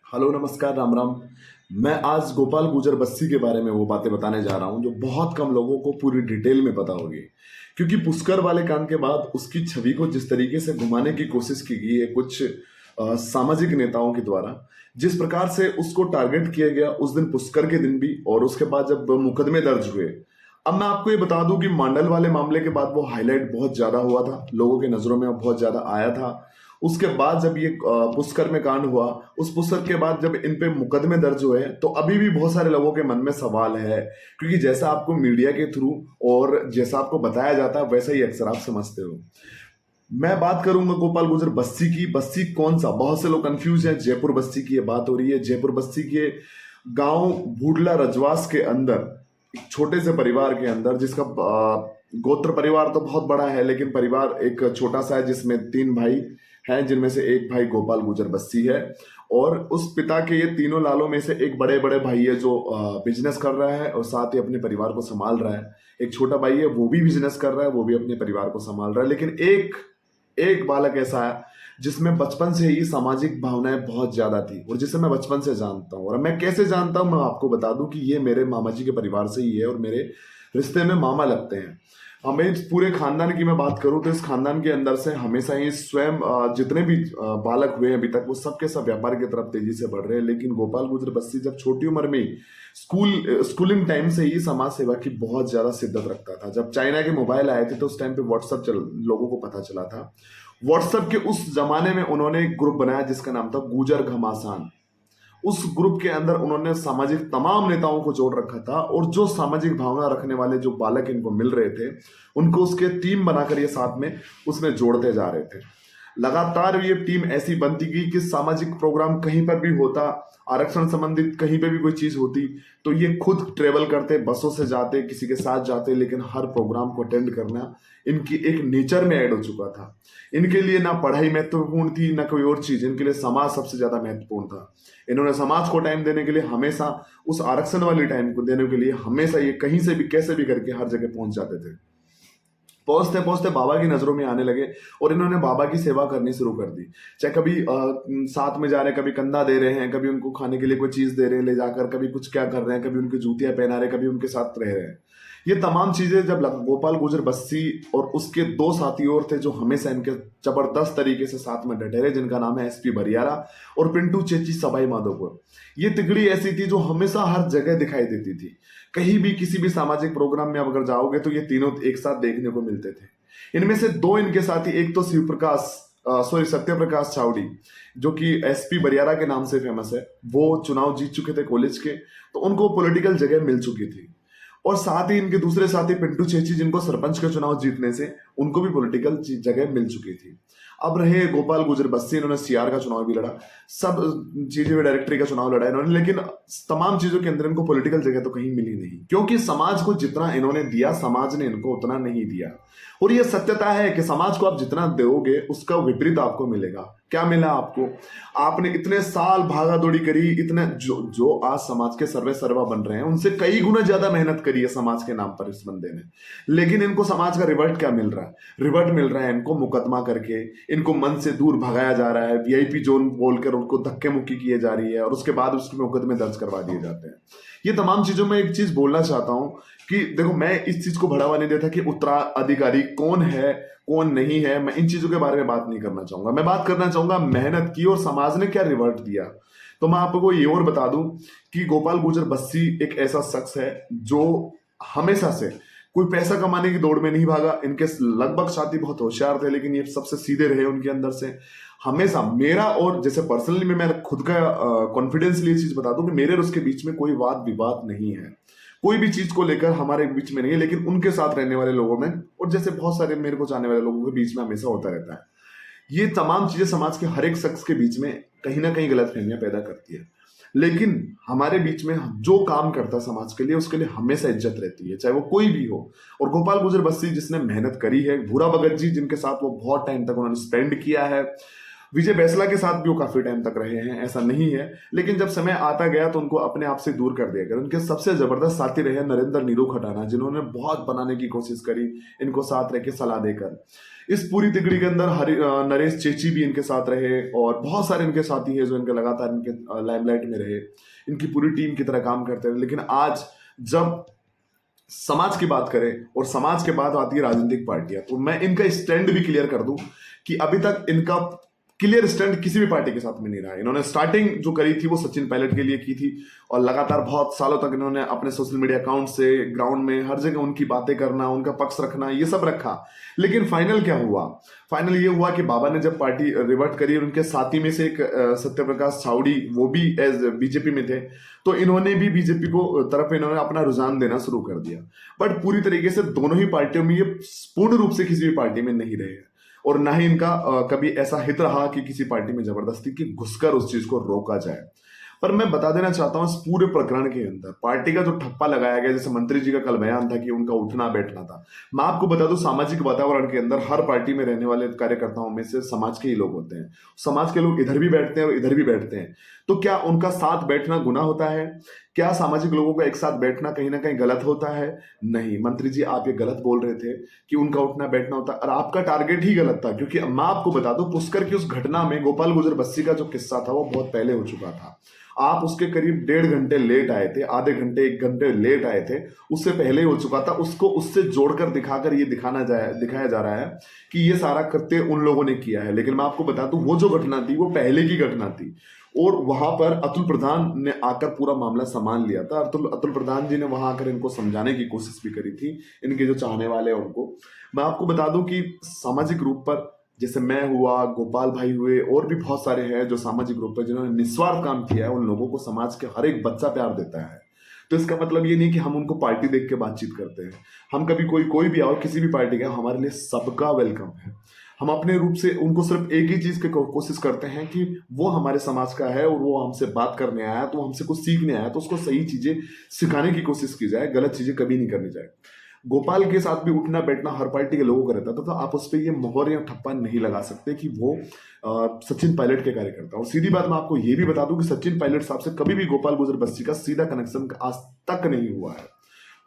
Hello नमस्कार राम राम। मैं आज गोपाल गुजर बस्सी के बारे में वो बातें बताने जा रहा हूँ जो बहुत कम लोगों को पूरी डिटेल में पता होगी। क्योंकि पुष्कर वाले कांड के बाद उसकी छवि को जिस तरीके से घुमाने की कोशिश की गई है कुछ सामाजिक नेताओं के द्वारा, जिस प्रकार से उसको टारगेट किया गया उस दिन पुष्कर के दिन भी, और उसके बाद जब मुकदमे दर्ज हुए। अब मैं आपको ये बता दूं कि मांडल वाले मामले के बाद वो हाईलाइट बहुत ज्यादा हुआ था, लोगों की नजरों में वो बहुत ज्यादा आया था। उसके बाद जब ये पुष्कर में कांड हुआ, उस पुष्कर के बाद जब इन पे मुकदमे दर्ज हुए, तो अभी भी बहुत सारे लोगों के मन में सवाल है। क्योंकि जैसा आपको मीडिया के थ्रू और जैसा आपको बताया जाता है वैसा ही अक्सर आप समझते हो। मैं बात करूंगा गोपाल गुजर बस्सी की। बस्सी कौन सा, बहुत से लोग कंफ्यूज हैं। जयपुर बस्सी की ये बात हो रही है। जयपुर बस्सी के गांव बूडला रजवास के अंदर एक छोटे से परिवार के अंदर, जिसका गोत्र परिवार तो बहुत बड़ा है लेकिन परिवार एक छोटा सा है, जिसमें 3 भाई हैं, जिनमें से एक भाई गोपाल गुजर बस्सी है। और उस पिता के ये तीनों लालों में से एक बड़े बड़े भाई है जो बिजनेस कर रहा है और साथ ही अपने परिवार को संभाल रहा है। एक छोटा भाई है, वो भी बिजनेस कर रहा है, वो भी अपने परिवार को संभाल रहा है। लेकिन एक एक बालक ऐसा है जिसमें बचपन से ही सामाजिक भावनाएं बहुत ज्यादा थी, और जिसे मैं बचपन से जानता हूँ। और मैं कैसे जानता हूँ, मैं आपको बता दूं कि ये मेरे मामा जी के परिवार से ही है और मेरे रिश्ते में मामा लगते हैं। हमें इस पूरे खानदान की मैं बात करूं तो इस खानदान के अंदर से हमेशा ही स्वयं जितने भी बालक हुए हैं अभी तक, वो सब के सब व्यापार की तरफ तेजी से बढ़ रहे हैं। लेकिन गोपाल गुजर बस्सी जब छोटी उम्र में ही स्कूलिंग टाइम से ही समाज सेवा की बहुत ज्यादा शिद्दत रखता था। जब चाइना के मोबाइल आए थे तो उस टाइम पे व्हाट्सएप लोगों को पता चला था। व्हाट्सएप के उस जमाने में उन्होंने एक ग्रुप बनाया जिसका नाम था गुजर घमासान। उस ग्रुप के अंदर उन्होंने सामाजिक तमाम नेताओं को जोड़ रखा था, और जो सामाजिक भावना रखने वाले जो बालक इनको मिल रहे थे उनको उसके टीम बनाकर ये साथ में उसमें जोड़ते जा रहे थे। लगातार ये टीम ऐसी बनती गई कि सामाजिक प्रोग्राम कहीं पर भी होता, आरक्षण संबंधित कहीं पे भी कोई चीज होती, तो ये खुद ट्रेवल करते, बसों से जाते, किसी के साथ जाते, लेकिन हर प्रोग्राम को अटेंड करना इनकी एक नेचर में ऐड हो चुका था। इनके लिए ना पढ़ाई महत्वपूर्ण थी ना कोई और चीज, इनके लिए समाज सबसे ज्यादा महत्वपूर्ण था। इन्होंने समाज को टाइम देने के लिए हमेशा, उस आरक्षण वाली टाइम को देने के लिए हमेशा ये कहीं से भी कैसे भी करके हर जगह पहुंच जाते थे। पहुंचते पहुंचते बाबा की नजरों में आने लगे और इन्होंने बाबा की सेवा करनी शुरू कर दी। चाहे कभी साथ में जा रहे हैं, कभी कंधा दे रहे हैं, कभी उनको खाने के लिए कोई चीज दे रहे हैं ले जाकर, कभी कुछ क्या कर रहे हैं, कभी उनकी जूतियां पहना रहे, कभी उनके साथ रह रहे हैं। ये तमाम चीजें जब गोपाल गुजर बस्सी और उसके 2 साथी और थे जो हमेशा इनके जबरदस्त तरीके से साथ में डटे रहे, जिनका नाम है एसपी बरियारा और पिंटू चेची सबाई माधोपुर। ये तिगड़ी ऐसी थी जो हमेशा हर जगह दिखाई देती थी। कहीं भी किसी भी सामाजिक प्रोग्राम में अगर जाओगे तो ये तीनों एक साथ देखने को मिलते थे। इनमें से 2 इनके साथी, एक तो शिव प्रकाश सत्य प्रकाश चावड़ी, जो कि एसपी बरियारा के नाम से फेमस है। वो चुनाव जीत चुके थे कॉलेज के, तो उनको पॉलिटिकल जगह मिल चुकी थी। और साथ ही इनके दूसरे साथी पिंटू चेची, जिनको सरपंच के चुनाव जीतने से उनको भी पॉलिटिकल जगह मिल चुकी थी। अब रहे गोपाल गुजर बस्सी, इन्होंने सीआर का चुनाव भी लड़ा, सब चीजें, डायरेक्टरी का चुनाव लड़ा इन्होंने, लेकिन तमाम चीजों के अंदर इनको पॉलिटिकल जगह तो कहीं मिली नहीं। क्योंकि समाज को जितना इन्होंने दिया, समाज ने इनको उतना नहीं दिया। और यह सत्यता है कि समाज को आप जितना दोगे उसका विपरीत आपको मिलेगा। क्या मिला आपको? आपने इतने साल भागा दौड़ी करी, इतने जो आज समाज के सर्वे सर्वा बन रहे हैं उनसे कई गुना ज्यादा मेहनत करी है समाज के नाम पर इस बंदे ने। लेकिन इनको समाज का रिवर्ट क्या मिल रहा है? रिवर्ट मिल रहा है इनको मुकदमा करके, इनको मन से दूर भगाया जा रहा है, वीआईपी जोन बोलकर उनको धक्के मुक्की किए जा रही है, और उसके बाद उसके मुकदमे दर्ज करवा दिए जाते हैं। ये तमाम चीजों में एक चीज बोलना चाहता हूं कि देखो, मैं इस चीज को बढ़ावा नहीं देता कि उत्तराधिकारी कौन है कौन नहीं है। मैं इन चीजों के बारे में बात नहीं करना चाहूंगा। मैं बात करना चाहूंगा मेहनत की और समाज ने क्या रिवर्ट दिया। तो मैं आपको ये और बता दूं कि गोपाल गुजर बस्सी एक ऐसा शख्स है जो हमेशा से कोई पैसा कमाने की दौड़ में नहीं भागा। इनके लगभग साथी बहुत होशियार थे, लेकिन ये सबसे सीधे रहे उनके अंदर से हमेशा। मेरा और जैसे पर्सनली मैं खुद का कॉन्फिडेंसली ये चीज बता दूं कि मेरे और उसके बीच में कोई वाद विवाद नहीं है, कोई भी चीज को लेकर हमारे बीच में नहीं है। लेकिन उनके साथ रहने वाले लोगों में और जैसे बहुत सारे मेरे को जानने वाले लोगों के बीच में हमेशा होता रहता है। ये तमाम चीजें समाज के हर एक शख्स के बीच में कहीं ना कहीं गलतफहमियां पैदा करती है। लेकिन हमारे बीच में जो काम करता है समाज के लिए, उसके लिए हमेशा इज्जत रहती है, चाहे वो कोई भी हो। और गोपाल गुजर बस्सी जिसने मेहनत करी है, भूरा भगत जी जिनके साथ वो बहुत टाइम तक उन्होंने स्पेंड किया है, विजय बैसला के साथ भी वो काफी टाइम तक रहे हैं, ऐसा नहीं है, लेकिन जब समय आता गया तो उनको अपने आप से दूर कर दिया गया। उनके सबसे जबरदस्त साथी रहे नरेंद्र नीरू खटाना, जिन्होंने बहुत बनाने की कोशिश करी इनको साथ रह के सलाह देकर। इस पूरी तिगड़ी के अंदर नरेश चेची भी इनके साथ रहे, और बहुत सारे इनके साथी हैं जो इनके लगातार इनके लाइमलाइट में रहे, इनकी पूरी टीम की तरह काम करते रहे। लेकिन आज जब समाज की बात करें और समाज के बाद आती है राजनीतिक पार्टियां, तो मैं इनका स्टैंड भी क्लियर कर दूं कि अभी तक इनका क्लियर स्टैंड किसी भी पार्टी के साथ में नहीं रहा। इन्होंने स्टार्टिंग जो करी थी वो सचिन पायलट के लिए की थी, और लगातार बहुत सालों तक इन्होंने अपने सोशल मीडिया अकाउंट से ग्राउंड में हर जगह उनकी बातें करना, उनका पक्ष रखना, ये सब रखा। लेकिन फाइनल क्या हुआ? फाइनल ये हुआ कि बाबा ने जब पार्टी रिवर्ट करी, उनके साथी में से एक सत्य प्रकाश छावड़ी, वो भी एज बीजेपी में थे, तो इन्होंने भी बीजेपी को तरफ इन्होंने अपना रुझान देना शुरू कर दिया। बट पूरी तरीके से दोनों ही पार्टियों में ये पूर्ण रूप से किसी भी पार्टी में नहीं रहे, और ना ही इनका कभी ऐसा हित रहा कि किसी पार्टी में जबरदस्ती की घुसकर उस चीज को रोका जाए। पर मैं बता देना चाहता हूं, इस पूरे प्रकरण के अंदर पार्टी का जो ठप्पा लगाया गया, जैसे मंत्री जी का कल बयान था कि उनका उठना बैठना था, मैं आपको बता दूं सामाजिक वातावरण के अंदर हर पार्टी में रहने वाले कार्यकर्ताओं में से समाज के ही लोग होते हैं। समाज के लोग इधर भी बैठते हैं और इधर भी बैठते हैं, तो क्या उनका साथ बैठना गुनाह होता है? क्या सामाजिक लोगों का एक साथ बैठना कहीं ना कहीं गलत होता है? नहीं मंत्री जी, आप ये गलत बोल रहे थे कि उनका उठना बैठना होता है, और आपका टारगेट ही गलत था। क्योंकि मैं आपको बता दूं, पुष्कर की उस घटना में गोपाल गुजर बस्सी का जो किस्सा था वो बहुत पहले हो चुका था। आप उसके करीब 1.5 घंटे लेट आए थे, आधे घंटे 1 घंटे लेट आए थे, उससे पहले हो चुका था। उसको उससे जोड़कर दिखाकर ये दिखाया जा रहा है कि ये सारा कृत्य उन लोगों ने किया है। लेकिन मैं आपको बता दूं, वो जो घटना थी वो पहले की घटना थी, और वहां पर अतुल प्रधान ने आकर पूरा मामला संभाल लिया था। अतुल प्रधान जी ने वहां आकर इनको समझाने की कोशिश भी करी थी, इनके जो चाहने वाले हैं उनको। मैं आपको बता दूं कि सामाजिक रूप पर, जैसे मैं हुआ, गोपाल भाई हुए, और भी बहुत सारे हैं जो सामाजिक रूप पर जिन्होंने निस्वार्थ काम किया है, उन लोगों को समाज के हर एक बच्चा प्यार देता है। तो इसका मतलब ये नहीं कि हम उनको पार्टी देख के बातचीत करते हैं। हम कभी कोई भी आओ, किसी भी पार्टी का, हमारे लिए सबका वेलकम है। हम अपने रूप से उनको सिर्फ एक ही चीज की कोशिश करते हैं कि वो हमारे समाज का है और वो हमसे बात करने आया, तो हमसे कुछ सीखने आया, तो उसको सही चीजें सिखाने की कोशिश की जाए, गलत चीजें कभी नहीं करनी जाए। गोपाल के साथ भी उठना बैठना हर पार्टी के लोगों का रहता था, तो आप उस पर ये मोहर या ठप्पा नहीं लगा सकते कि वो सचिन पायलट के कार्यकर्ता। और सीधी बात मैं आपको ये भी बता दूं कि सचिन पायलट साहब से कभी भी गोपाल गुजर बस्सी का सीधा कनेक्शन आज तक नहीं हुआ है।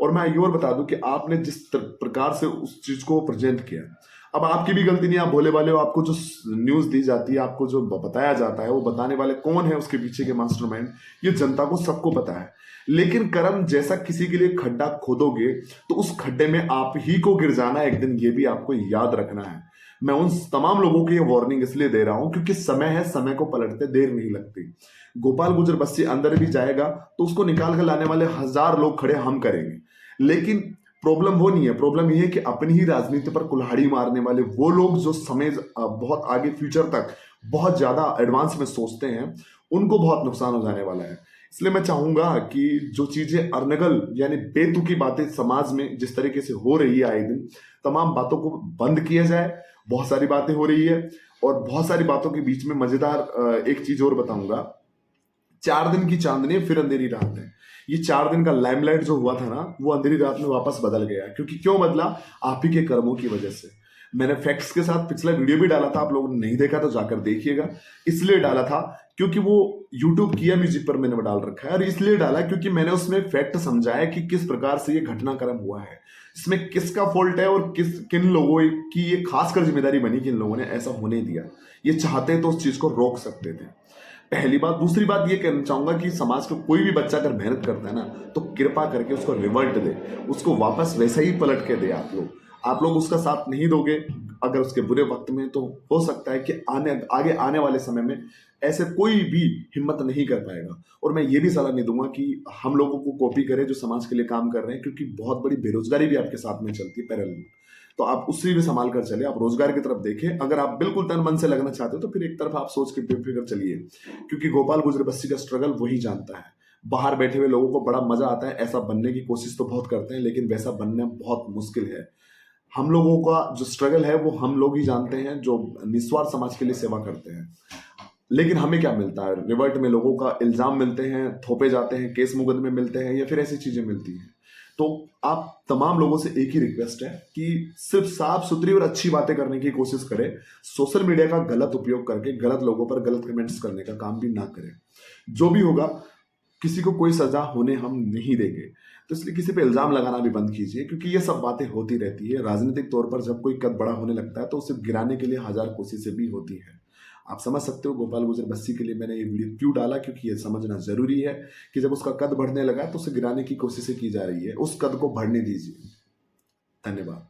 और मैं ये और बता दूं कि आपने जिस प्रकार से उस चीज को प्रेजेंट किया, अब आपकी भी गलती नहीं, आप भोले वाले हो, आपको जो न्यूज दी जाती है, आपको जो बताया जाता है, वो बताने वाले कौन है, उसके पीछे के मास्टरमाइंड, ये जनता को सबको पता है। लेकिन कर्म जैसा किसी के लिए खड्डा खोदोगे तो उस खड्डे में आप ही को गिर जाना एक दिन, ये भी आपको याद रखना है। मैं उन तमाम लोगों को ये वार्निंग इसलिए दे रहा हूं क्योंकि समय है, समय को पलटते देर नहीं लगती। गोपाल गुजर बस्सी अंदर भी जाएगा तो उसको निकाल कर लाने वाले 1000 लोग खड़े हम करेंगे। लेकिन प्रॉब्लम वो नहीं है, प्रॉब्लम ये है कि अपनी ही राजनीति पर कुल्हाड़ी मारने वाले वो लोग जो समय बहुत आगे फ्यूचर तक बहुत ज्यादा एडवांस में सोचते हैं, उनको बहुत नुकसान हो जाने वाला है। इसलिए मैं चाहूंगा कि जो चीजें अर्नगल यानी बेतुकी बातें समाज में जिस तरीके से हो रही है आए दिन, तमाम बातों को बंद किया जाए। बहुत सारी बातें हो रही है, और बहुत सारी बातों के बीच में मजेदार एक चीज और बताऊंगा। 4 दिन की चांदनी फिर अंधेरी रात है। ये 4 दिन का लाइमलाइट जो हुआ था ना, वो अंधेरी रात में वापस बदल गया। क्योंकि क्यों बदला? आप ही के कर्मों की वजह से। मैंने फैक्ट्स के साथ पिछला वीडियो भी डाला था, आप लोगों ने नहीं देखा तो जाकर देखिएगा। इसलिए डाला था क्योंकि वो यूट्यूब किया म्यूजिक पर मैंने डाल रखा है, और इसलिए डाला क्योंकि मैंने उसमें फैक्ट समझाया कि किस प्रकार से ये घटनाक्रम हुआ है, इसमें किसका फॉल्ट है, और किन लोगों की ये खासकर जिम्मेदारी बनी कि इन लोगों ने ऐसा होने दिया। ये चाहते तो उस चीज को रोक सकते थे, पहली बात। दूसरी बात ये कहना चाहूंगा कि समाज का कोई भी बच्चा अगर मेहनत करता है ना, तो कृपा करके उसको रिवर्ट दे, उसको वापस वैसा ही पलट के दे। आप लोग उसका साथ नहीं दोगे अगर उसके बुरे वक्त में, तो हो सकता है कि आगे आने वाले समय में ऐसे कोई भी हिम्मत नहीं कर पाएगा। और मैं ये भी सलाह नहीं दूंगा कि हम लोगों को कॉपी करें जो समाज के लिए काम कर रहे हैं, क्योंकि बहुत बड़ी बेरोजगारी भी आपके साथ में चलती है पैरेलल। तो आप उससे भी संभाल कर चले, आप रोजगार की तरफ देखें। अगर आप बिल्कुल तन मन से लगना चाहते हो तो फिर एक तरफ आप सोच के बेफिक्र चलिए, क्योंकि गोपाल गुजर बस्सी का स्ट्रगल वही जानता है। बाहर बैठे हुए लोगों को बड़ा मजा आता है, ऐसा बनने की कोशिश तो बहुत करते हैं, लेकिन वैसा बनना बहुत मुश्किल है। हम लोगों का जो स्ट्रगल है वो हम लोग ही जानते हैं, जो निस्वार्थ समाज के लिए सेवा करते हैं। लेकिन हमें क्या मिलता है? रिवर्ट में लोगों का इल्जाम मिलते हैं, थोपे जाते हैं, केस मुकदमे मिलते हैं, या फिर ऐसी चीजें मिलती हैं। तो आप तमाम लोगों से एक ही रिक्वेस्ट है कि सिर्फ साफ सुथरी और अच्छी बातें करने की कोशिश करें। सोशल मीडिया का गलत उपयोग करके गलत लोगों पर गलत कमेंट्स करने का काम भी ना करें। जो भी होगा, किसी को कोई सजा होने हम नहीं देंगे। तो इसलिए किसी पे इल्जाम लगाना भी बंद कीजिए, क्योंकि ये सब बातें होती रहती है। राजनीतिक तौर पर जब कोई कद बड़ा होने लगता है तो उसे गिराने के लिए हजार कोशिशें भी होती है। आप समझ सकते हो गोपाल गुजर बस्सी के लिए मैंने ये वीडियो क्यों डाला, क्योंकि ये समझना जरूरी है कि जब उसका कद बढ़ने लगा तो उसे गिराने की कोशिशें की जा रही है। उस कद को बढ़ने दीजिए। धन्यवाद।